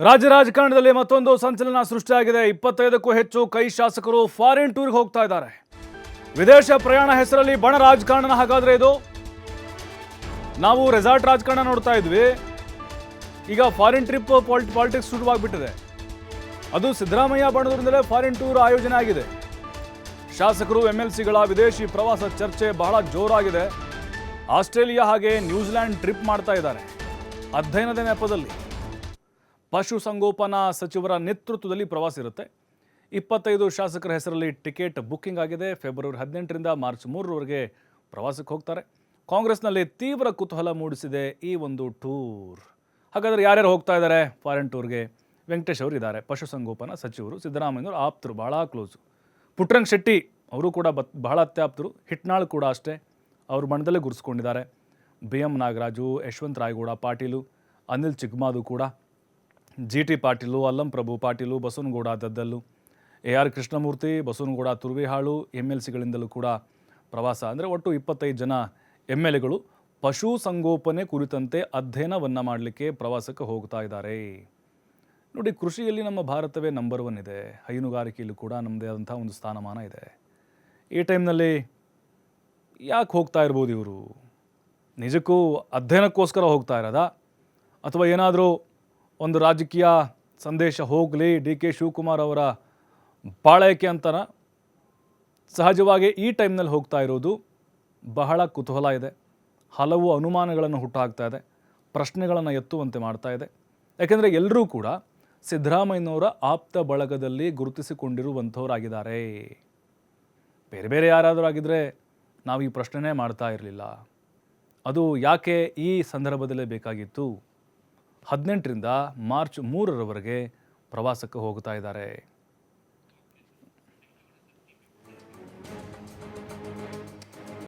ರಾಜ್ಯ ರಾಜಕಾರಣದಲ್ಲಿ ಮತ್ತೊಂದು ಸಂಚಲನ ಸೃಷ್ಟಿಯಾಗಿದೆ. 25ಕ್ಕೂ ಹೆಚ್ಚು ಕೈ ಶಾಸಕರು ಫಾರಿನ್ ಟೂರ್ಗೆ ಹೋಗ್ತಾ ಇದ್ದಾರೆ. ವಿದೇಶ ಪ್ರಯಾಣ ಹೆಸರಲ್ಲಿ ಬಣ ರಾಜಕಾರಣ. ಹಾಗಾದ್ರೆ ಇದು ನಾವು ರೆಸಾರ್ಟ್ ರಾಜಕಾರಣ ನೋಡ್ತಾ ಇದ್ವಿ, ಈಗ ಫಾರಿನ್ ಟ್ರಿಪ್ ಪಾಲಿಟಿಕ್ಸ್ ಶುರುವಾಗ್ಬಿಟ್ಟಿದೆ. ಅದು ಸಿದ್ದರಾಮಯ್ಯ ಬಣದಿಂದಲೇ ಫಾರಿನ್ ಟೂರ್ ಆಯೋಜನೆ ಆಗಿದೆ. ಶಾಸಕರು MLCಗಳ ವಿದೇಶಿ ಪ್ರವಾಸ ಚರ್ಚೆ ಬಹಳ ಜೋರಾಗಿದೆ. ಆಸ್ಟ್ರೇಲಿಯಾ ಹಾಗೆ ನ್ಯೂಜಿಲೆಂಡ್ ಟ್ರಿಪ್ ಮಾಡ್ತಾ ಇದ್ದಾರೆ. ಅಧ್ಯಯನದ ನೆಪದಲ್ಲಿ ಪಶುಸಂಗೋಪನಾ ಸಚಿವರ ನೇತೃತ್ವದಲ್ಲಿ ಪ್ರವಾಸ ಇರುತ್ತೆ. 25 ಶಾಸಕರ ಹೆಸರಲ್ಲಿ ಟಿಕೆಟ್ ಬುಕ್ಕಿಂಗ್ ಆಗಿದೆ. ಫೆಬ್ರವರಿ 18ರಿಂದ ಮಾರ್ಚ್ 3ರವರೆಗೆ ಪ್ರವಾಸಕ್ಕೆ ಹೋಗ್ತಾರೆ. ಕಾಂಗ್ರೆಸ್ನಲ್ಲಿ ತೀವ್ರ ಕುತೂಹಲ ಮೂಡಿಸಿದೆ ಈ ಒಂದು ಟೂರ್. ಹಾಗಾದರೆ ಯಾರ್ಯಾರು ಹೋಗ್ತಾ ಇದ್ದಾರೆ ಫಾರಿನ್ ಟೂರ್ಗೆ? ವೆಂಕಟೇಶ್ ಅವರು ಇದ್ದಾರೆ, ಪಶುಸಂಗೋಪನಾ ಸಚಿವರು, ಸಿದ್ದರಾಮಯ್ಯನವರು ಆಪ್ತರು, ಭಾಳ ಕ್ಲೋಸು. ಪುಟ್ಟರಂಗ ಶೆಟ್ಟಿ ಅವರು ಕೂಡ ಬಹಳ ಅತ್ಯಾಪ್ತರು. ಹಿಟ್ನಾಳ್ ಕೂಡ ಅಷ್ಟೇ, ಅವ್ರ ಬಣದಲ್ಲೇ ಗುರುಸ್ಕೊಂಡಿದ್ದಾರೆ. BM ನಾಗರಾಜು, ಯಶವಂತ ರಾಯಗೌಡ ಪಾಟೀಲು, ಅನಿಲ್ ಚಿಕ್ಕಮಾದು ಕೂಡ, GT ಪಾಟೀಲು, ಅಲ್ಲಂ ಪ್ರಭು ಪಾಟೀಲು, ಬಸವನಗೌಡ ದದ್ದಲ್ಲು, AR ಕೃಷ್ಣಮೂರ್ತಿ, ಬಸವನಗೌಡ ತುರ್ವಿಹಾಳು MLCಗಳಿಂದಲೂ ಕೂಡ ಪ್ರವಾಸ. ಅಂದರೆ ಒಟ್ಟು 25 ಜನ MLAಗಳು ಪಶು ಸಂಗೋಪನೆ ಕುರಿತಂತೆ ಅಧ್ಯಯನವನ್ನು ಮಾಡಲಿಕ್ಕೆ ಪ್ರವಾಸಕ್ಕೆ ಹೋಗ್ತಾ ಇದ್ದಾರೆ. ನೋಡಿ, ಕೃಷಿಯಲ್ಲಿ ನಮ್ಮ ಭಾರತವೇ ನಂಬರ್ 1 ಇದೆ. ಹೈನುಗಾರಿಕೆಯಲ್ಲೂ ಕೂಡ ನಮ್ಮದೇ ಆದಂಥ ಒಂದು ಸ್ಥಾನಮಾನ ಇದೆ. ಈ ಟೈಮ್ನಲ್ಲಿ ಯಾಕೆ ಹೋಗ್ತಾ ಇರ್ಬೋದು ಇವರು? ನಿಜಕ್ಕೂ ಅಧ್ಯಯನಕ್ಕೋಸ್ಕರ ಹೋಗ್ತಾ ಇರೋದಾ, ಅಥವಾ ಏನಾದರೂ ಒಂದು ರಾಜಕೀಯ ಸಂದೇಶ ಹೋಗಲಿ DK ಶಿವಕುಮಾರ್ ಅವರ ಬಾಳೈಕೆ ಅಂತನ? ಸಹಜವಾಗಿ ಈ ಟೈಮ್ನಲ್ಲಿ ಹೋಗ್ತಾ ಇರೋದು ಬಹಳ ಕುತೂಹಲ ಇದೆ. ಹಲವು ಅನುಮಾನಗಳನ್ನು ಹುಟ್ಟುಹಾಕ್ತಾ ಇದೆ, ಪ್ರಶ್ನೆಗಳನ್ನು ಎತ್ತುವಂತೆ ಮಾಡ್ತಾ ಇದೆ. ಯಾಕೆಂದರೆ ಎಲ್ಲರೂ ಕೂಡ ಸಿದ್ದರಾಮಯ್ಯನವರ ಆಪ್ತ ಬಳಗದಲ್ಲಿ ಗುರುತಿಸಿಕೊಂಡಿರುವಂಥವರಾಗಿದ್ದಾರೆ. ಬೇರೆ ಬೇರೆ ಯಾರಾದರೂ ಆಗಿದ್ದರೆ ನಾವು ಈ ಪ್ರಶ್ನೆನೇ ಮಾಡ್ತಾ ಇರಲಿಲ್ಲ. ಅದು ಯಾಕೆ ಈ ಸಂದರ್ಭದಲ್ಲೇ ಬೇಕಾಗಿತ್ತು? 18ರಿಂದ ಮಾರ್ಚ್ 3ರವರೆಗೆ ಪ್ರವಾಸಕ್ಕೆ ಹೋಗ್ತಾ ಇದ್ದಾರೆ.